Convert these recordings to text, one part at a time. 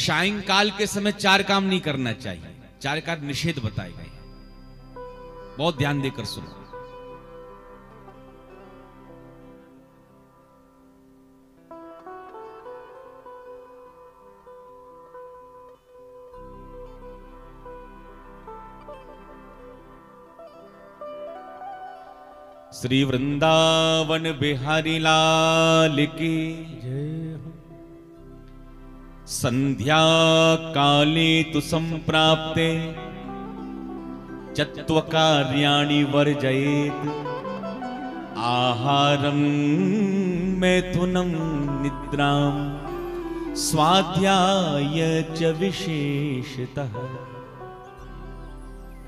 सायंकाल के समय 4 काम नहीं करना चाहिए। 4 का निषेध बताए गए, बहुत ध्यान देकर सुनो। श्री वृंदावन बिहारी लाल की जय हो। संध्या काले तु संप्राप्ते चत्वकार्याणि वर्जयेत् आहारं मैथुनं निद्रां स्वाध्याय च विशेषतः।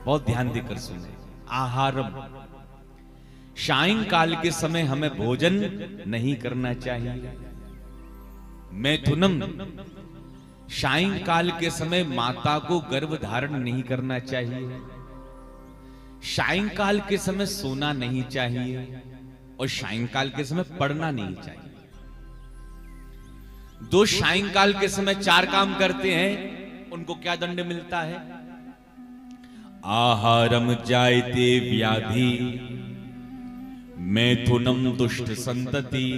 बहुत ध्यान देकर सुने। आहारम, सायंकाल के समय हमें भोजन नहीं करना चाहिए। मैथुनम, सायंकाल के समय माता को गर्भ धारण नहीं करना चाहिए। सायंकाल के समय सोना नहीं चाहिए और सायंकाल के समय पढ़ना नहीं चाहिए। दो सायंकाल के समय 4 काम करते हैं, उनको क्या दंड मिलता है? आहारम जायते व्याधि, मैथुनम दुष्ट संतति,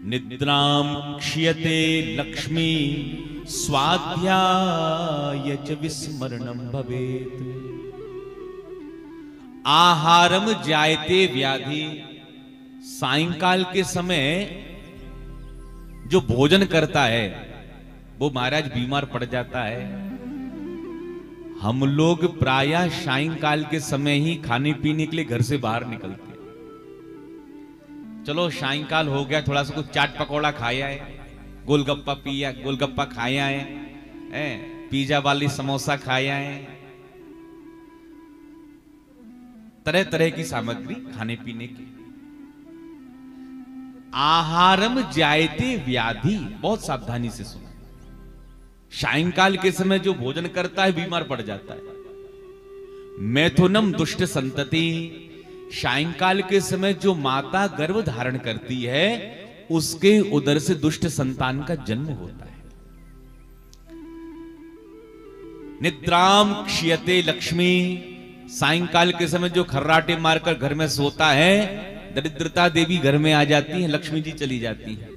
निद्राम क्षीयते लक्ष्मी, स्वाध्याय च विस्मरणम भवेत्। आहारम जायते व्याधि, सायंकाल के समय जो भोजन करता है वो महाराज बीमार पड़ जाता है। हम लोग प्रायः सायंकाल के समय ही खाने पीने के लिए घर से बाहर निकलते हैं। चलो सायंकाल हो गया, थोड़ा सा कुछ चाट पकौड़ा खाया है, गोलगप्पा पिया, गोलगप्पा खाया है, पिज्जा वाली समोसा खाया है, तरह तरह की सामग्री खाने पीने की। आहारम जायते व्याधि, बहुत सावधानी से सुना। सायंकाल के समय जो भोजन करता है बीमार पड़ जाता है। मैथुनम दुष्ट संतति, सायंकाल के समय जो माता गर्भ धारण करती है उसके उदर से दुष्ट संतान का जन्म होता है। निद्राम क्षीयते लक्ष्मी, सायंकाल के समय जो खर्राटे मारकर घर में सोता है, दरिद्रता देवी घर में आ जाती है, लक्ष्मी जी चली जाती है।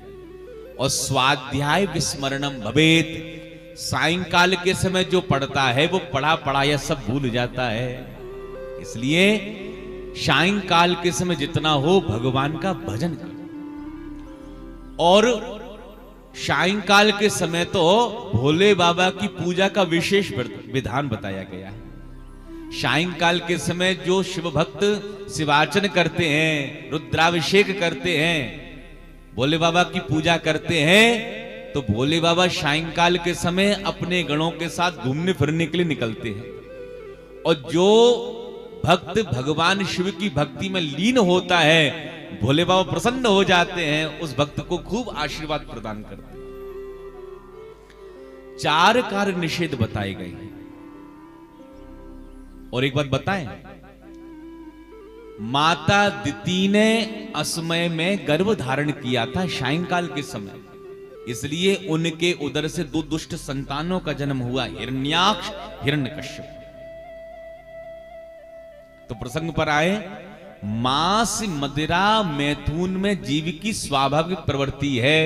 और स्वाध्याय विस्मरणम भवेत्, सायंकाल के समय जो पढ़ता है वो पढ़ा पढ़ाया सब भूल जाता है। इसलिए सायंकाल के समय जितना हो भगवान का भजन करो। और सायंकाल के समय तो भोले बाबा की पूजा का विशेष विधान बताया गया है। सायंकाल के समय जो शिव भक्त शिवार्चन करते हैं, रुद्राभिषेक करते हैं, भोले बाबा की पूजा करते हैं, तो भोले बाबा सायंकाल के समय अपने गणों के साथ घूमने फिरने के लिए निकलते हैं। और जो भक्त भगवान शिव की भक्ति में लीन होता है, भोले बाबा प्रसन्न हो जाते हैं, उस भक्त को खूब आशीर्वाद प्रदान करते हैं। 4 कार्य निषेध बताए गए हैं। और एक बात बताएं, माता दिति ने असमय में गर्भ धारण किया था सायंकाल के समय, इसलिए उनके उदर से 2 दुष्ट संतानों का जन्म हुआ, हिरण्याक्ष हिरण्यकश्यप। तो प्रसंग पर आए, मांस मदिरा मैथुन में जीव की स्वाभाविक प्रवृत्ति है,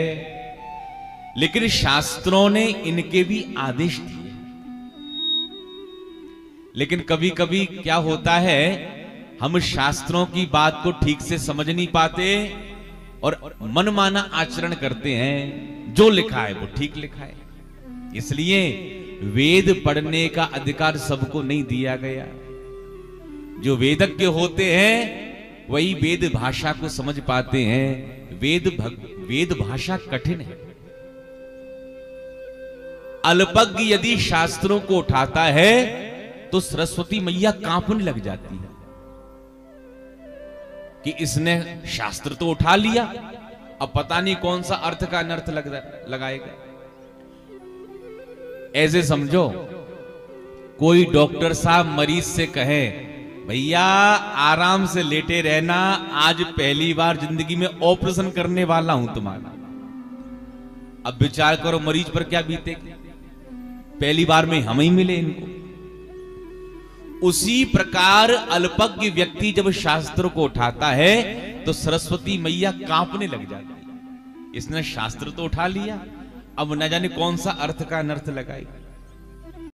लेकिन शास्त्रों ने इनके भी आदेश दिए। लेकिन कभी कभी क्या होता है, हम शास्त्रों की बात को ठीक से समझ नहीं पाते और मनमाना आचरण करते हैं। जो लिखा है वो ठीक लिखा है, इसलिए वेद पढ़ने का अधिकार सबको नहीं दिया गया। जो वेदज्ञ होते हैं वही वेद भाषा को समझ पाते हैं। वेद भाषा कठिन है। अल्पज्ञ यदि शास्त्रों को उठाता है तो सरस्वती मैया कांपने लग जाती है कि इसने शास्त्र तो उठा लिया, अब पता नहीं कौन सा अर्थ का अनर्थ लगाएगा। ऐसे समझो, कोई डॉक्टर साहब मरीज से कहे, भैया आराम से लेटे रहना, आज पहली बार जिंदगी में ऑपरेशन करने वाला हूं तुम्हारा। अब विचार करो मरीज पर क्या बीतेगी। पहली बार में हम ही मिले इनको। उसी प्रकार अल्पज्ञ व्यक्ति जब शास्त्र को उठाता है तो सरस्वती मैया कांपने लग जाती है। इसने शास्त्र तो उठा लिया, अब न जाने कौन सा अर्थ का अनर्थ लगाएगी।